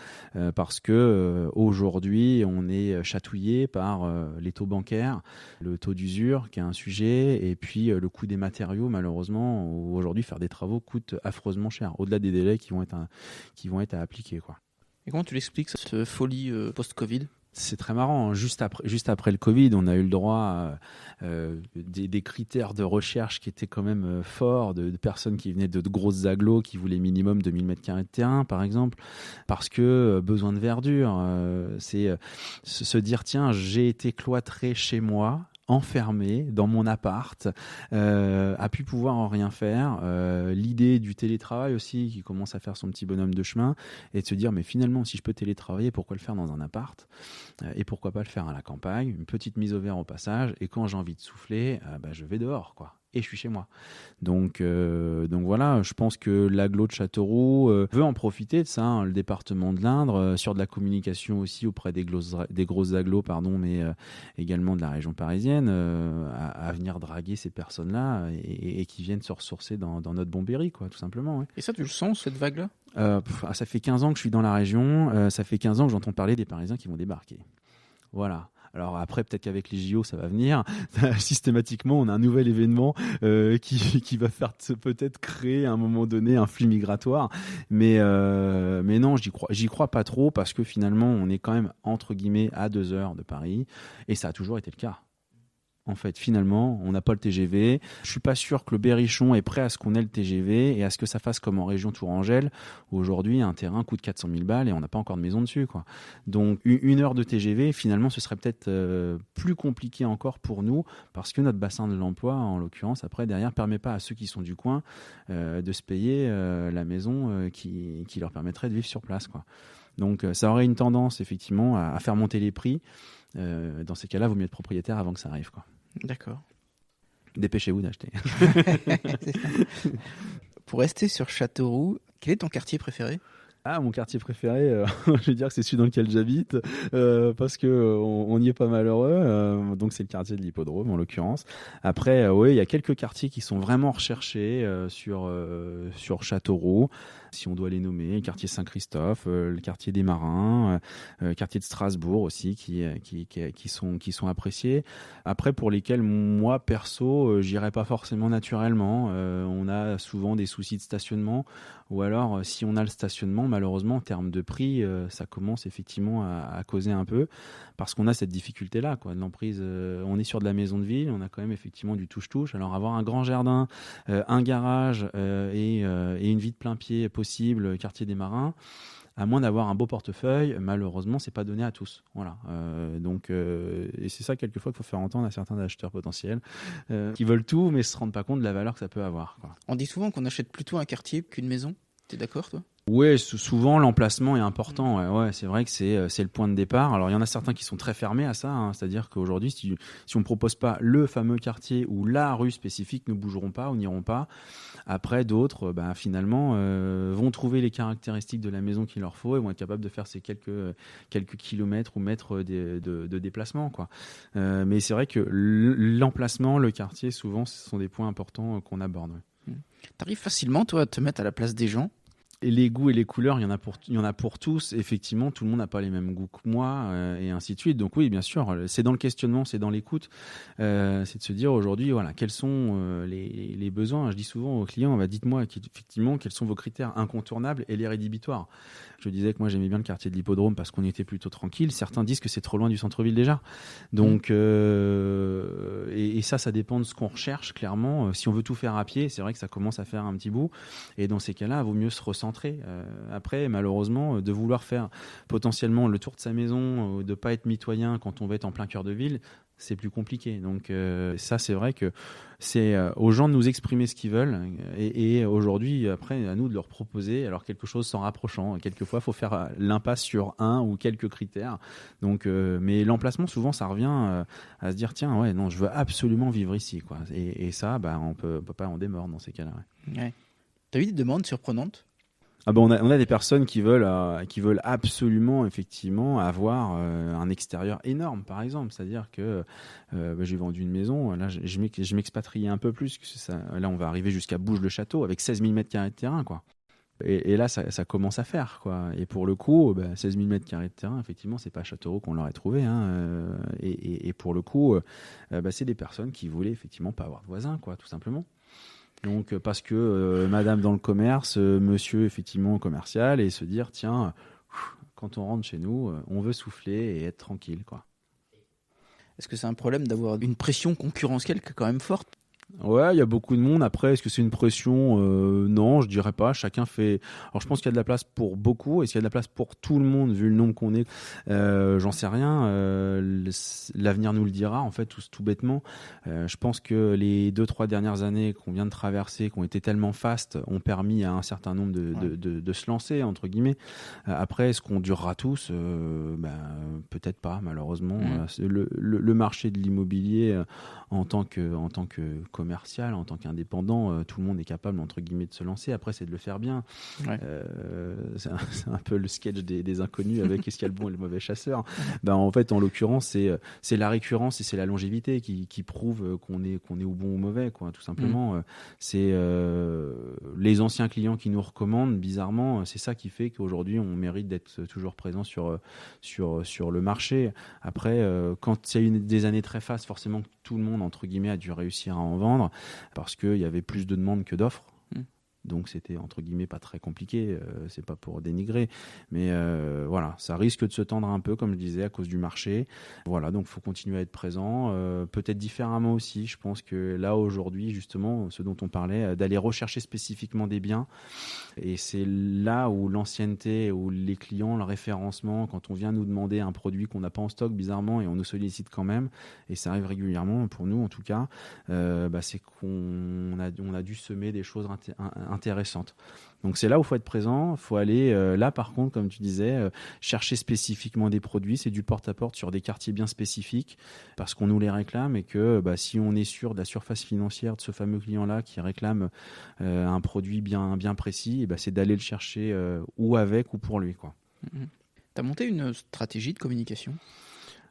parce que aujourd'hui, on est chatouillé par les taux bancaires, le taux d'usure qui est un sujet, et puis le coût des matériaux, malheureusement, où aujourd'hui faire des travaux coûte affreusement cher, au-delà des délais qui vont être à appliquer, quoi. Et comment tu l'expliques, cette folie post-Covid ? C'est très marrant. Juste après le Covid, on a eu le droit à des critères de recherche qui étaétaient quand même forts, de personnes qui venaient de grosses agglos, qui voulaient minimum 2000 m² de terrain, par exemple, parce que besoin de verdure. C'est se dire, tiens, j'ai été cloîtré chez moi, enfermé dans mon appart, a pu pouvoir en rien faire. L'idée du télétravail aussi, qui commence à faire son petit bonhomme de chemin, et de se dire, mais finalement, si je peux télétravailler, pourquoi le faire dans un appart ? Et pourquoi pas le faire à la campagne, une petite mise au vert au passage, et quand j'ai envie de souffler, je vais dehors, quoi. et je suis chez moi. Donc voilà, je pense que l'agglo de Châteauroux veut en profiter de ça, hein, le département de l'Indre, sur de la communication aussi auprès des grosses agglos, mais également de la région parisienne, à venir draguer ces personnes-là et qui viennent se ressourcer dans notre bon Berry, quoi, tout simplement. Ouais. Et ça, tu le sens, cette vague-là ? Ça fait 15 ans que je suis dans la région, ça fait 15 ans que j'entends parler des Parisiens qui vont débarquer. Voilà. Alors après, peut-être qu'avec les JO, ça va venir. Systématiquement, on a un nouvel événement qui va faire peut-être créer à un moment donné un flux migratoire. Mais non, j'y crois pas trop parce que finalement, on est quand même entre guillemets à 2 heures de Paris et ça a toujours été le cas. En fait, finalement, on n'a pas le TGV. Je suis pas sûr que le Berrichon est prêt à ce qu'on ait le TGV et à ce que ça fasse comme en région Tourangelle, où aujourd'hui, un terrain coûte 400 000 balles et on n'a pas encore de maison dessus, quoi. Donc, 1 heure de TGV, finalement, ce serait peut-être plus compliqué encore pour nous parce que notre bassin de l'emploi, en l'occurrence, après, derrière, permet pas à ceux qui sont du coin de se payer la maison qui leur permettrait de vivre sur place, quoi. Donc, ça aurait une tendance, effectivement, à faire monter les prix. Dans ces cas-là, il vaut mieux être propriétaire avant que ça arrive, quoi. D'accord. Dépêchez-vous d'acheter. Pour rester sur Châteauroux, quel est ton quartier préféré ? Ah, mon quartier préféré, je vais dire que c'est celui dans lequel j'habite, parce que on y est pas malheureux. Donc c'est le quartier de l'Hippodrome en l'occurrence. Après, oui, il y a quelques quartiers qui sont vraiment recherchés sur Châteauroux. Si on doit les nommer, le quartier Saint-Christophe, le quartier des Marins, le quartier de Strasbourg aussi, qui sont appréciés. Après, pour lesquels moi perso, j'irai pas forcément naturellement. On a souvent des soucis de stationnement, ou alors si on a le stationnement, malheureusement en termes de prix, ça commence effectivement à causer un peu, parce qu'on a cette difficulté-là, quoi, de l'emprise. On est sur de la maison de ville, on a quand même effectivement du touche-touche. Alors avoir un grand jardin, un garage et une vie de plein pied possible, quartier des Marins, à moins d'avoir un beau portefeuille, malheureusement, c'est pas donné à tous. Voilà. Et c'est ça quelquefois qu'il faut faire entendre à certains acheteurs potentiels qui veulent tout, mais se rendent pas compte de la valeur que ça peut avoir, quoi. On dit souvent qu'on achète plutôt un quartier qu'une maison. T'es d'accord, toi ? Oui, souvent l'emplacement est important. Ouais, c'est vrai que c'est le point de départ. Alors il y en a certains qui sont très fermés à ça, hein. C'est-à-dire qu'aujourd'hui, si on propose pas le fameux quartier ou la rue spécifique, ne bougeront pas ou n'iront pas. Après, d'autres, finalement, vont trouver les caractéristiques de la maison qu'il leur faut et vont être capables de faire ces quelques kilomètres ou mètres de déplacement, quoi. Mais c'est vrai que l'emplacement, le quartier, souvent, ce sont des points importants qu'on aborde. Ouais. T'arrives facilement, toi, à te mettre à la place des gens ? Et les goûts et les couleurs, il y en a pour tous. Effectivement, tout le monde n'a pas les mêmes goûts que moi, et ainsi de suite. Donc oui, bien sûr, c'est dans le questionnement, c'est dans l'écoute. C'est de se dire aujourd'hui, voilà, quels sont les besoins. Je dis souvent aux clients, dites-moi effectivement quels sont vos critères incontournables et les rédhibitoires. Je disais que moi j'aimais bien le quartier de l'Hippodrome parce qu'on y était plutôt tranquille. Certains disent que c'est trop loin du centre-ville déjà. Donc et ça dépend de ce qu'on recherche clairement. Si on veut tout faire à pied, c'est vrai que ça commence à faire un petit bout. Et dans ces cas-là, il vaut mieux se recentrer. Après, malheureusement, de vouloir faire potentiellement le tour de sa maison, de pas être mitoyen quand on va être en plein cœur de ville, c'est plus compliqué. Donc ça, c'est vrai que c'est aux gens de nous exprimer ce qu'ils veulent et aujourd'hui, après, à nous de leur proposer alors quelque chose s'en rapprochant. Quelquefois, il faut faire l'impasse sur un ou quelques critères. Donc, mais l'emplacement, souvent, ça revient à se dire tiens, ouais, non, je veux absolument vivre ici, quoi. Et ça, on peut pas en démordre dans ces cas-là. Ouais. T'as eu des demandes surprenantes ? On a des personnes qui veulent absolument effectivement avoir un extérieur énorme, par exemple. C'est-à-dire que j'ai vendu une maison, là je m'expatriais un peu plus. Là on va arriver jusqu'à Bouges-le-Château avec 16 000 m² de terrain, quoi. Et là ça commence à faire, quoi. Et pour le coup, 16 000 m² de terrain, effectivement, c'est pas à Châteauroux qu'on l'aurait trouvé, hein. Et pour le coup, c'est des personnes qui voulaient effectivement pas avoir de voisins, quoi, tout simplement. Donc parce que madame dans le commerce, monsieur effectivement commercial, et se dire tiens, quand on rentre chez nous, on veut souffler et être tranquille, quoi. Est-ce que c'est un problème d'avoir une pression concurrentielle qui est quand même forte ? Ouais, il y a beaucoup de monde. Après, est-ce que c'est une pression ? Non, je dirais pas. Chacun fait. Alors, je pense qu'il y a de la place pour beaucoup. Est-ce qu'il y a de la place pour tout le monde vu le nombre qu'on est ? J'en sais rien. L'avenir nous le dira. En fait, tout bêtement. Je pense que les 2-3 dernières années qu'on vient de traverser, qui ont été tellement fastes, ont permis à un certain nombre de se lancer entre guillemets. Après, est-ce qu'on durera tous ? Peut-être pas, malheureusement. Le marché de l'immobilier en tant que commercial, en tant qu'indépendant, tout le monde est capable entre guillemets de se lancer. Après, c'est de le faire bien. Ouais. C'est un peu le sketch des inconnus avec est-ce qu'il y a le bon et le mauvais chasseur. En fait, en l'occurrence, c'est la récurrence et c'est la longévité qui prouve qu'on est au bon ou au mauvais, quoi, tout simplement. C'est les anciens clients qui nous recommandent, bizarrement, c'est ça qui fait qu'aujourd'hui on mérite d'être toujours présent sur le marché. Après, quand il y a eu des années très fastes, forcément tout le monde entre guillemets a dû réussir à en vendre parce qu'il y avait plus de demandes que d'offres. Donc c'était entre guillemets pas très compliqué, c'est pas pour dénigrer, mais voilà, ça risque de se tendre un peu comme je disais à cause du marché. Voilà, donc faut continuer à être présent, peut-être différemment aussi. Je pense que là aujourd'hui justement, ce dont on parlait, d'aller rechercher spécifiquement des biens, et c'est là où l'ancienneté, où les clients, le référencement, quand on vient nous demander un produit qu'on n'a pas en stock bizarrement et on nous sollicite quand même, et ça arrive régulièrement pour nous en tout cas, c'est qu'on a dû semer des choses intéressantes. Donc c'est là où il faut être présent, il faut aller là par contre, comme tu disais, chercher spécifiquement des produits, c'est du porte-à-porte sur des quartiers bien spécifiques parce qu'on nous les réclame et que si on est sûr de la surface financière de ce fameux client-là qui réclame un produit bien précis, c'est d'aller le chercher ou avec ou pour lui, quoi. T'as monté une stratégie de communication ?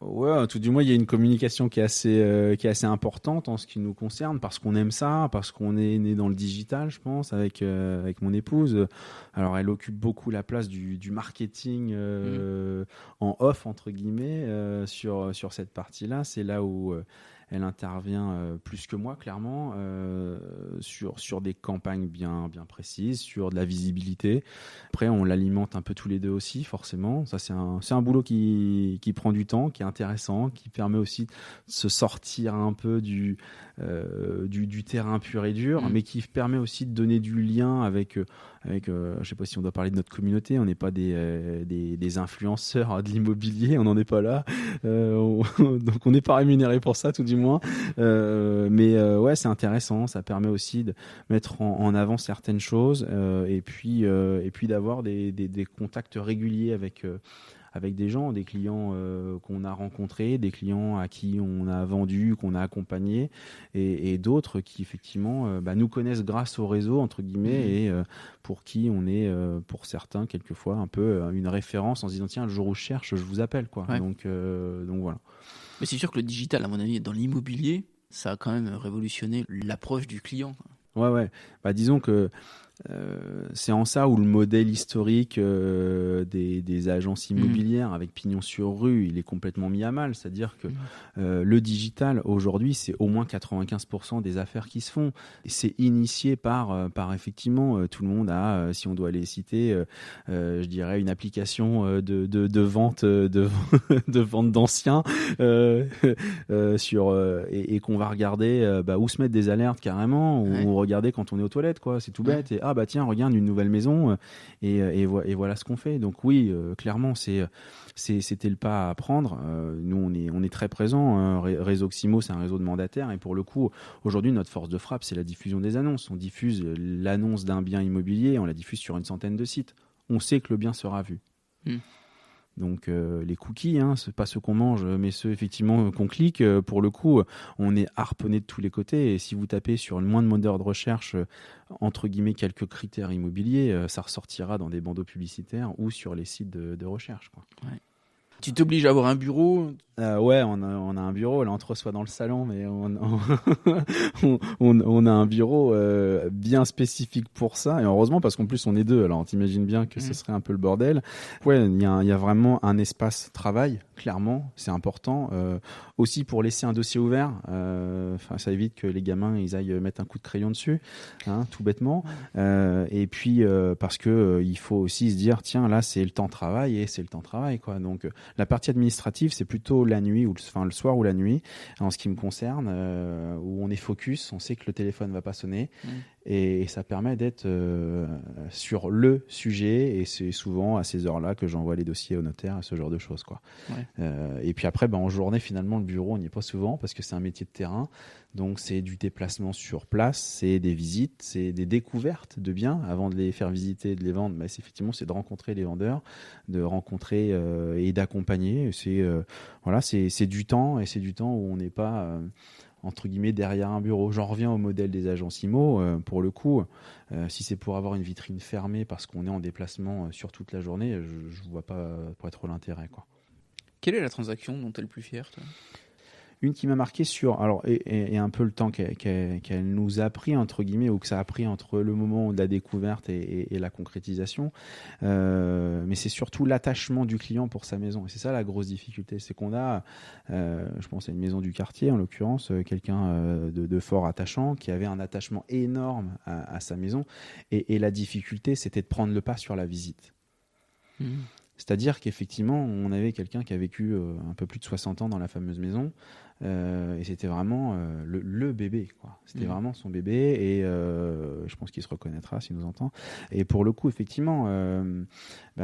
Ouais, tout du moins, il y a une communication qui est assez importante en ce qui nous concerne, parce qu'on aime ça, parce qu'on est né dans le digital, je pense, avec mon épouse. Alors, elle occupe beaucoup la place du marketing en off, entre guillemets, sur cette partie-là. C'est là où elle intervient plus que moi, clairement, sur des campagnes bien précises, sur de la visibilité. Après, on l'alimente un peu tous les deux aussi, forcément. Ça, c'est un boulot qui prend du temps, qui est intéressant, qui permet aussi de se sortir un peu du terrain pur et dur, mais qui permet aussi de donner du lien avec je sais pas si on doit parler de notre communauté, on n'est pas des influenceurs de l'immobilier, on n'en est pas là, donc on n'est pas rémunéré pour ça, tout du moins, mais ouais, c'est intéressant, ça permet aussi de mettre en avant certaines choses, et puis d'avoir des contacts réguliers avec des gens, des clients qu'on a rencontrés, des clients à qui on a vendu, qu'on a accompagnés, et d'autres qui effectivement nous connaissent grâce au réseau, entre guillemets, et pour qui on est, pour certains, quelquefois un peu une référence en se disant tiens, le jour où je cherche, je vous appelle, quoi. Ouais. Donc voilà. Mais c'est sûr que le digital, à mon avis, dans l'immobilier, ça a quand même révolutionné l'approche du client. Ouais. Disons que c'est en ça où le modèle historique des agences immobilières avec pignon sur rue, il est complètement mis à mal. C'est-à-dire que le digital, aujourd'hui, c'est au moins 95% des affaires qui se font. Et c'est initié par effectivement, tout le monde a, si on doit les citer, je dirais une application de vente de vente d'anciens et qu'on va regarder où se mettre des alertes carrément, ou regarder quand on est aux toilettes, quoi. C'est tout bête. Et tiens, regarde, une nouvelle maison, et voilà ce qu'on fait. Donc oui, clairement, c'était le pas à prendre. Nous, on est très présents. Réseau Ximo, c'est un réseau de mandataires, et pour le coup, aujourd'hui, notre force de frappe, c'est la diffusion des annonces. On diffuse l'annonce d'un bien immobilier, on la diffuse sur une centaine de sites. On sait que le bien sera vu. Donc les cookies, c'est pas ceux qu'on mange, mais ceux effectivement qu'on clique. Pour le coup, on est harponné de tous les côtés. Et si vous tapez sur le moindre moteur de recherche, entre guillemets, quelques critères immobiliers, ça ressortira dans des bandeaux publicitaires ou sur les sites de recherche, quoi. Ouais. Tu t'obliges à avoir un bureau ? Ouais, on a un bureau. Là, on te reçoit dans le salon, mais on a un bureau bien spécifique pour ça. Et heureusement, parce qu'en plus, on est deux. Alors, t'imagines bien que ce serait un peu le bordel. Ouais, il y a vraiment un espace travail, clairement. C'est important. Aussi pour laisser un dossier ouvert. Ça évite que les gamins, ils aillent mettre un coup de crayon dessus, tout bêtement. Et puis, parce que il faut aussi se dire, tiens, là, c'est le temps de travail, et c'est le temps de travail, quoi. Donc, la partie administrative, c'est plutôt la nuit, le soir ou la nuit, en ce qui me concerne, où on est focus, on sait que le téléphone va pas sonner, et ça permet d'être sur le sujet, et c'est souvent à ces heures-là que j'envoie les dossiers au notaire, ce genre de choses, quoi. Et puis après, en journée, finalement, le bureau, on n'y est pas souvent, parce que c'est un métier de terrain, donc c'est du déplacement sur place, c'est des visites, c'est des découvertes de biens avant de les faire visiter et de les vendre. Mais c'est de rencontrer les vendeurs, de rencontrer et d'accompagner. C'est du temps, et c'est du temps où on n'est pas entre guillemets derrière un bureau. J'en reviens au modèle des agences IMO. Pour le coup, si c'est pour avoir une vitrine fermée parce qu'on est en déplacement sur toute la journée, je vois pas pour être trop l'intérêt, quoi. Quelle est la transaction dont tu es le plus fier, toi ? Une qui m'a marqué et un peu le temps qu'elle nous a pris, entre guillemets, ou que ça a pris entre le moment de la découverte et la concrétisation. Mais c'est surtout l'attachement du client pour sa maison. Et c'est ça la grosse difficulté. C'est qu'on a, je pense à une maison du quartier, en l'occurrence, quelqu'un de fort attachant, qui avait un attachement énorme à sa maison. Et la difficulté, c'était de prendre le pas sur la visite. C'est-à-dire qu'effectivement, on avait quelqu'un qui a vécu un peu plus de 60 ans dans la fameuse maison, et c'était vraiment le bébé, quoi. C'était vraiment son bébé, et je pense qu'il se reconnaîtra s'il nous entend. Et pour le coup, effectivement,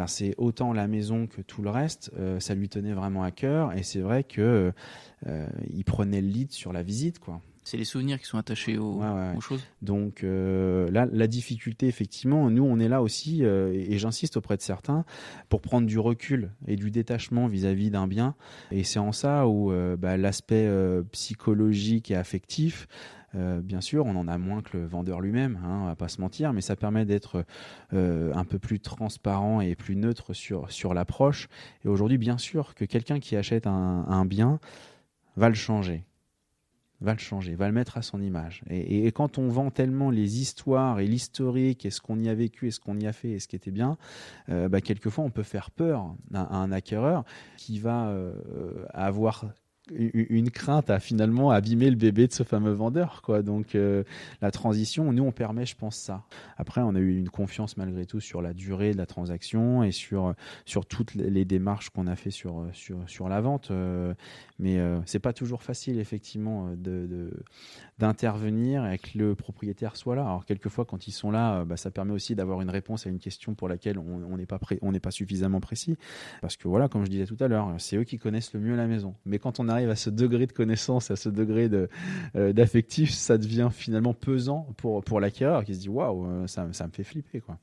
c'est autant la maison que tout le reste, ça lui tenait vraiment à cœur, et c'est vrai que il prenait le lead sur la visite, quoi. C'est les souvenirs qui sont attachés aux choses. Donc là, la difficulté, effectivement, nous, on est là aussi, et j'insiste auprès de certains, pour prendre du recul et du détachement vis-à-vis d'un bien. Et c'est en ça où l'aspect psychologique et affectif, bien sûr, on en a moins que le vendeur lui-même, on va pas se mentir, mais ça permet d'être un peu plus transparent et plus neutre sur l'approche. Et aujourd'hui, bien sûr, que quelqu'un qui achète un bien va le changer, va le mettre à son image. Et quand on vend tellement les histoires et l'historique et ce qu'on y a vécu et ce qu'on y a fait et ce qui était bien, quelquefois on peut faire peur à un acquéreur qui va avoir une crainte à finalement abîmer le bébé de ce fameux vendeur, quoi. Donc la transition, nous on permet, je pense, ça. Après, on a eu une confiance malgré tout sur la durée de la transaction et sur toutes les démarches qu'on a fait sur la vente, mais c'est pas toujours facile, effectivement, d'intervenir et que le propriétaire soit là. Alors quelquefois, quand ils sont là, ça permet aussi d'avoir une réponse à une question pour laquelle on n'est pas suffisamment précis, parce que voilà, comme je disais tout à l'heure, c'est eux qui connaissent le mieux la maison. Mais quand on arrive à ce degré de connaissance, à ce degré d'affectif, ça devient finalement pesant pour l'acquéreur, qui se dit waouh, ça me fait flipper, quoi.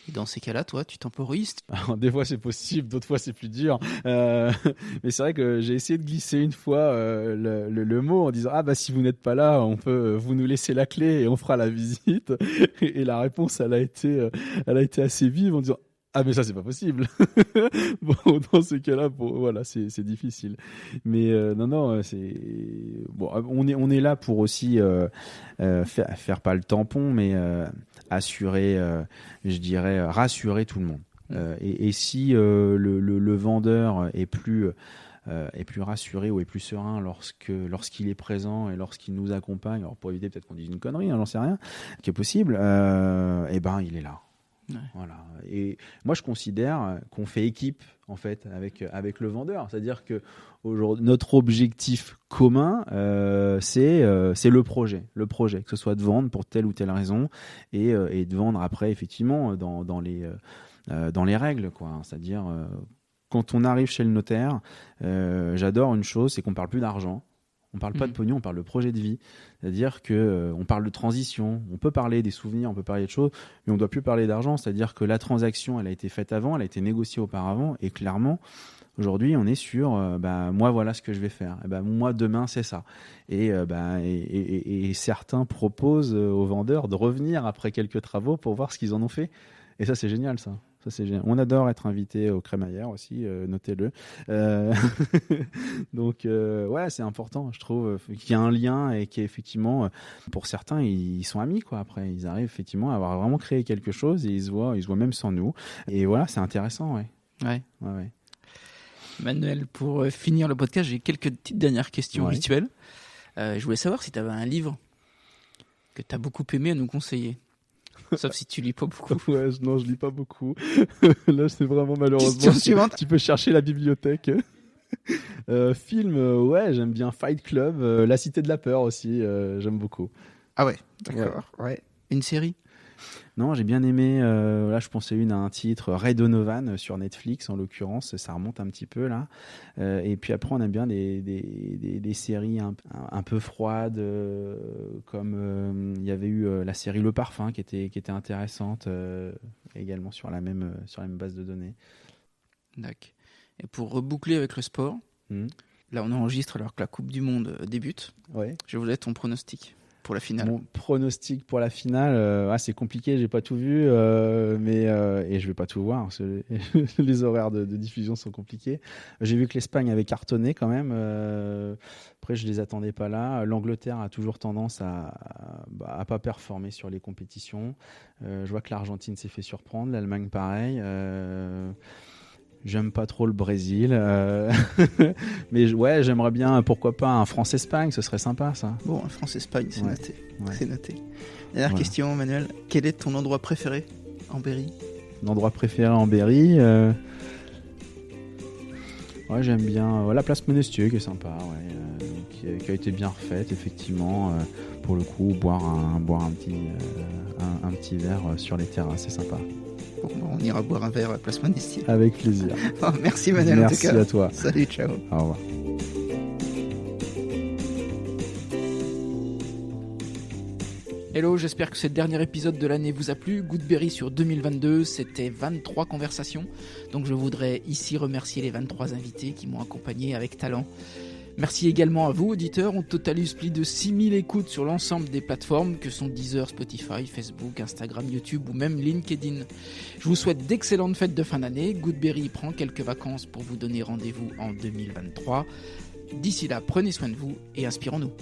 Et dans ces cas-là, toi, tu temporises ? Alors, des fois c'est possible, d'autres fois c'est plus dur. Mais c'est vrai que j'ai essayé de glisser une fois le mot en disant si vous n'êtes pas là, on peut vous nous laisser la clé et on fera la visite. Et la réponse elle a été assez vive en disant mais ça c'est pas possible. Bon, dans ces cas-là, voilà, c'est difficile. Mais non, c'est bon. On est là pour aussi faire pas le tampon, mais assurer, je dirais, rassurer tout le monde. Et si le vendeur est plus rassuré ou est plus serein lorsqu'il est présent et lorsqu'il nous accompagne, alors pour éviter peut-être qu'on dise une connerie, j'en sais rien, qui est possible, il est là. Ouais. Voilà. Et moi je considère qu'on fait équipe en fait avec le vendeur, c'est-à-dire que aujourd'hui notre objectif commun c'est le projet, que ce soit de vendre pour telle ou telle raison et de vendre après effectivement dans les règles, quoi. C'est-à-dire quand on arrive chez le notaire, j'adore une chose, c'est qu'on parle plus d'argent. On parle pas de pognon, on parle de projet de vie. C'est-à-dire qu'on parle de transition, on peut parler des souvenirs, on peut parler de choses, mais on ne doit plus parler d'argent. C'est-à-dire que la transaction, elle a été faite avant, elle a été négociée auparavant, et clairement, aujourd'hui, on est sur moi, voilà ce que je vais faire. Et moi, demain, c'est ça. Et certains proposent aux vendeurs de revenir après quelques travaux pour voir ce qu'ils en ont fait. Et ça, c'est génial, ça. Ça, c'est génial. On adore être invité au crémaillère aussi, notez-le. Donc, c'est important, je trouve, qu'il y a un lien et qu'effectivement, pour certains, ils sont amis, quoi. Après, ils arrivent effectivement à avoir vraiment créé quelque chose et ils se voient même sans nous. Et voilà, c'est intéressant, ouais. Manuel, pour finir le podcast, j'ai quelques petites dernières questions rituelles. Je voulais savoir si tu avais un livre que tu as beaucoup aimé à nous conseiller. Sauf si tu lis pas beaucoup. Non, je lis pas beaucoup. Là, c'est vraiment malheureusement. Tu peux chercher la bibliothèque. Film, j'aime bien Fight Club, La Cité de la Peur aussi, j'aime beaucoup. Ah ouais, d'accord. Ouais. Une série ? Non, j'ai bien aimé, là je pensais à un titre, Ray Donovan sur Netflix en l'occurrence, ça remonte un petit peu là. Et puis après on aime bien des séries un peu froides, comme il y avait eu la série Le Parfum qui était intéressante, également sur la même base de données. D'accord. Et pour reboucler avec le sport, Là, on enregistre alors que la Coupe du Monde débute. Ouais. Je voulais ton pronostic pour la finale. Mon pronostic pour la finale, c'est compliqué, j'ai pas tout vu, et je vais pas tout voir, parce que les horaires de diffusion sont compliqués. J'ai vu que l'Espagne avait cartonné quand même. Après, je les attendais pas là. L'Angleterre a toujours tendance à pas performer sur les compétitions. Je vois que l'Argentine s'est fait surprendre, l'Allemagne pareil. J'aime pas trop le Brésil, mais ouais, j'aimerais bien, pourquoi pas, un France-Espagne, ce serait sympa ça. Bon, France-Espagne, c'est noté. Ouais. C'est noté. Dernière question, Manuel. Quel est ton endroit préféré en Berry ? L'endroit préféré en Berry, ouais, j'aime bien la place Monestier, qui est sympa, qui a été bien refaite, effectivement. Pour le coup, boire un petit verre sur les terrasses, c'est sympa. Bon, on ira boire un verre à Place Monestier. Avec plaisir. Merci Manuel. Merci en tout cas. à toi. Salut, ciao. Au revoir. Hello, j'espère que ce dernier épisode de l'année vous a plu. Goodberry sur 2022, c'était 23 conversations. Donc je voudrais ici remercier les 23 invités qui m'ont accompagné avec talent. Merci également à vous, auditeurs. On totalise plus de 6000 écoutes sur l'ensemble des plateformes que sont Deezer, Spotify, Facebook, Instagram, YouTube ou même LinkedIn. Je vous souhaite d'excellentes fêtes de fin d'année. Goodberry prend quelques vacances pour vous donner rendez-vous en 2023. D'ici là, prenez soin de vous et inspirons-nous.